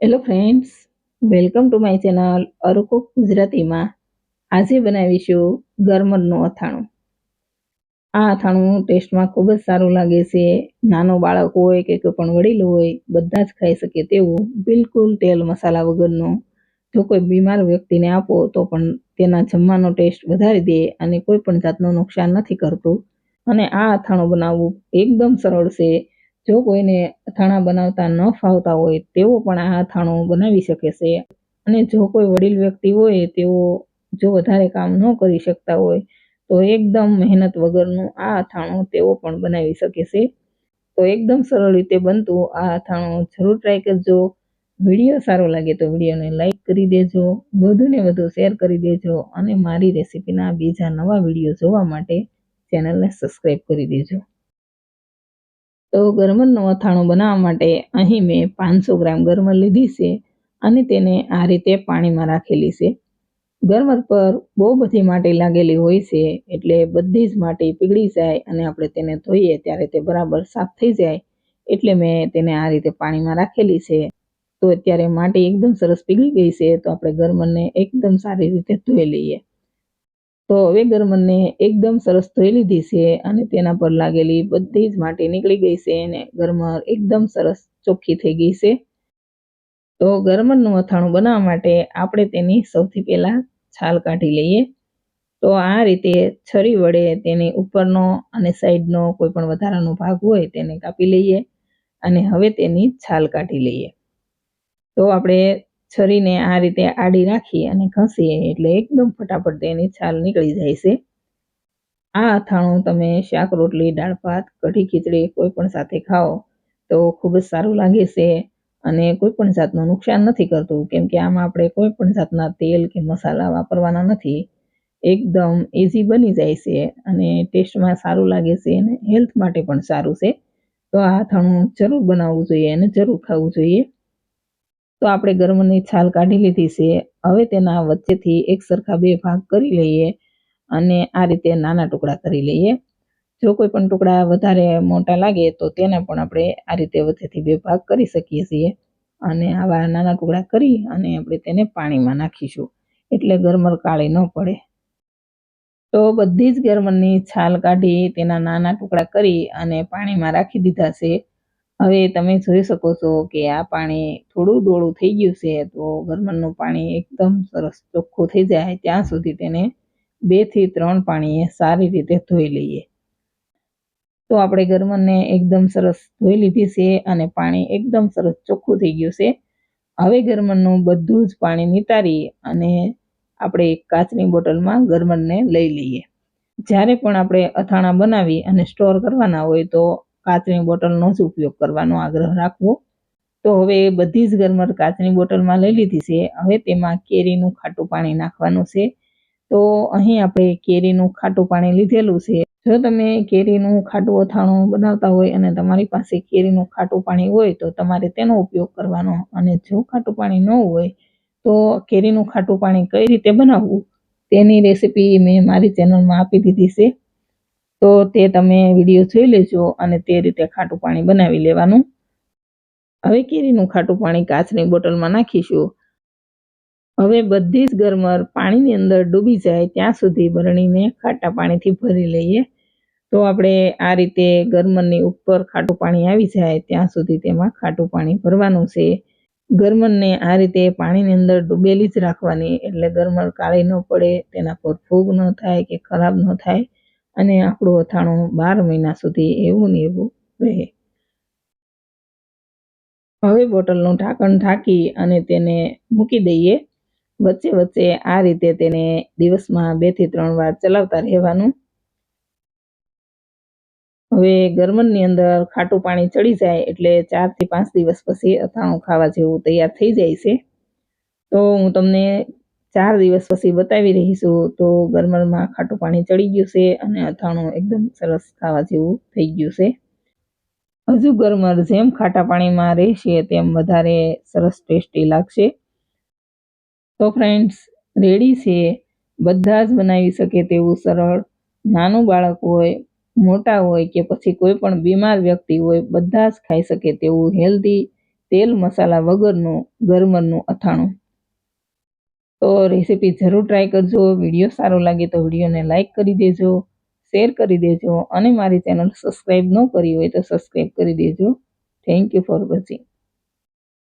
Hello friends, welcome to my channel અરુકુક ગુજરાતીમાં. આજે બનાવીશું ગરમરનું અથાણું. આ અથાણું ટેસ્ટમાં ખૂબ જ સારું લાગે છે. નાનો બાળક હોય કે કોઈ પણ વડીલ હોય બધા જ ખાઈ શકે તેવું બિલકુલ તેલ મસાલા વગરનું. જો કોઈ બીમાર વ્યક્તિને આપો તો પણ તેના જમવાનો ટેસ્ટ વધારી દે અને કોઈ પણ જાતનું નુકસાન નથી કરતું. અને આ અથાણું બનાવવું એકદમ સરળ છે. જો કોઈને અથાણા બનાવતા ન ફાવતા હોય તેઓ પણ આ અથાણું બનાવી શકે છે. અને જો કોઈ વડીલ વ્યક્તિ હોય તેઓ જો વધારે કામ ન કરી શકતા હોય તો એકદમ મહેનત વગરનું આ અથાણું તેઓ પણ બનાવી શકે છે. તો એકદમ સરળ રીતે બનતું આ અથાણું જરૂર ટ્રાય કરજો. વિડીયો સારો લાગે તો વિડીયોને લાઈક કરી દેજો, વધુને વધુ શેર કરી દેજો અને મારી રેસીપીના બીજા નવા વિડીયો જોવા માટે ચેનલને સબસ્ક્રાઈબ કરી દેજો. તો ગરમરનું અથાણું બનાવવા માટે અહીં મેં 500 ગ્રામ ગરમર લીધી છે અને તેને આ રીતે પાણીમાં રાખેલી છે. ગરમર પર બહુ બધી માટી લાગેલી હોય છે, એટલે બધી જ માટી પીગળી જાય અને આપણે તેને ધોઈએ ત્યારે તે બરાબર સાફ થઈ જાય. એટલે મેં તેને આ રીતે પાણીમાં રાખેલી છે. તો અત્યારે માટી એકદમ સરસ પીગળી ગઈ છે, તો આપણે ગરમરને એકદમ સારી રીતે ધોઈ લઈએ. તો હવે ગરમરને એકદમ સરસ ધોઈ લીધી છે અને તેના પર લાગેલી બધી જ માટી નીકળી ગઈ છે અને ગરમર એકદમ સરસ ચોખ્ખી થઈ ગઈ છે. તો ગરમરનું અથાણું બનાવવા માટે આપણે તેની સૌથી પહેલાં છાલ કાઢી લઈએ. તો આ રીતે છરી વડે તેની ઉપરનો અને સાઈડનો કોઈ પણ વધારાનો ભાગ હોય તેને કાપી લઈએ અને હવે તેની છાલ કાઢી લઈએ. તો આપણે છરીને આ રીતે આડી રાખી અને ઘસીએ એટલે એકદમ ફટાફટ તેની છાલ નીકળી જાય છે. આ અથાણું તમે શાક રોટલી, દાળ ભાત, કઢી ખીચડી કોઈ પણ સાથે ખાઓ તો ખૂબ જ સારું લાગે છે અને કોઈ પણ જાતનું નુકસાન નથી કરતું, કેમ કે આમાં આપણે કોઈ પણ જાતના તેલ કે મસાલા વાપરવાના નથી. એકદમ ઇઝી બની જાય છે અને ટેસ્ટમાં સારું લાગે છે અને હેલ્થ માટે પણ સારું છે. તો આ અથાણું જરૂર બનાવવું જોઈએ અને જરૂર ખાવું જોઈએ. તો આપણે ગરમરની છાલ કાઢી લીધી છે. હવે તેના વચ્ચેથી એક સરખા 2 ભાગ કરી લઈએ અને આ રીતે નાના ટુકડા કરી લઈએ. જો કોઈ પણ ટુકડા વધારે મોટા લાગે તો તેને પણ આપણે આ રીતે વચ્ચેથી 2 ભાગ કરી શકીએ છીએ. અને આવા નાના ટુકડા કરી અને આપણે તેને પાણીમાં નાખીશું એટલે ગરમર કાળી ન પડે. તો બધી જ ગરમરની છાલ કાઢી તેના નાના ટુકડા કરી અને પાણીમાં રાખી દીધા છે. હવે તમે જોઈ શકો છો કે આ પાણી થોડું ડોળું થઈ ગયું છે. તો ગરમરનું પાણી એકદમ સરસ ચોખ્ખું થઈ જાય ત્યાં સુધી તેને 2 થી 3 પાણીએ સારી રીતે ધોઈ લઈએ. તો આપણે ગરમરને એકદમ સરસ ધોઈ લીધી છે અને પાણી એકદમ સરસ ચોખ્ખું થઈ ગયું છે. હવે ગરમરનું બધું જ પાણી નિતારી અને આપણે એક કાચની બોટલમાં ગરમરને લઈ લઈએ. જ્યારે પણ આપણે અથાણા બનાવી અને સ્ટોર કરવાના હોય તો કાચની બોટલનો જ ઉપયોગ કરવાનો આગ્રહ રાખવો. તો હવે બધી જ ગરમર કાચની બોટલમાં લઈ લીધી છે. હવે તેમાં કેરીનું ખાટું પાણી નાખવાનું છે. તો અહીં આપણે કેરીનું ખાટું પાણી લીધેલું છે. જો તમે કેરીનું ખાટું અથાણું બનાવતા હોય અને તમારી પાસે કેરીનું ખાટું પાણી હોય તો તમારે તેનો ઉપયોગ કરવાનો. અને જો ખાટું પાણી ન હોય તો કેરીનું ખાટું પાણી કઈ રીતે બનાવવું તેની રેસીપી મેં મારી ચેનલમાં આપી દીધી છે. તો તે તમે વિડીયો જોઈ લેજો અને તે રીતે ખાટું પાણી બનાવી લેવાનું. હવે કેરીનું ખાટું પાણી કાચની બોટલમાં નાખીશું. હવે બધી જ ગરમર પાણીની અંદર ડૂબી જાય ત્યાં સુધી બરણીને ખાટા પાણીથી ભરી લઈએ. તો આપણે આ રીતે ગરમરની ઉપર ખાટું પાણી આવી જાય ત્યાં સુધી તેમાં ખાટું પાણી ભરવાનું છે. ગરમરને આ રીતે પાણીની અંદર ડૂબેલી જ રાખવાની એટલે ગરમર કાળી ન પડે, તેના પર ફૂગ ન થાય કે ખરાબ ન થાય અને આપણું અથાણું 12 મહિના સુધી એવું ને એવું રહે. હવે બોટલનું ઢાંકણ ઢાંકી અને તેને મૂકી દઈએ. વચ્ચે વચ્ચે આ રીતે તેને દિવસમાં 2 થી 3 વાર ચલાવતા રહેવાનું. હવે ગરમરની અંદર ખાટું પાણી ચડી જાય એટલે 4 થી 5 દિવસ પછી અથાણું ખાવા જેવું તૈયાર થઈ જાય છે. તો હું તમને 4 દિવસ પછી બતાવી રહી છું. તો ગરમરમાં ખાટું પાણી ચડી ગયું છે અને અથાણું એકદમ સરસ ખાવા જેવું થઈ ગયું છે. હજુ ગરમર જેમ ખાટા પાણીમાં રહેશે તેમ વધારે સરસ ટેસ્ટી લાગશે. તો ફ્રેન્ડ્સ, રેડી છે. બધા જ બનાવી શકે તેવું સરળ, નાનું બાળક હોય, મોટા હોય કે પછી કોઈ પણ બીમાર વ્યક્તિ હોય બધા જ ખાઈ શકે તેવું હેલ્ધી, તેલ મસાલા વગરનું ગરમરનું અથાણું। તો રેસીપી જરૂર ટ્રાય કરજો। વિડીયો સારો લાગે તો વિડીયોને લાઈક કરી દેજો, શેર કરી દેજો અને મારી ચેનલ સબસ્ક્રાઈબ ન કરી હોય તો સબસ્ક્રાઈબ કરી દેજો। Thank you for watching.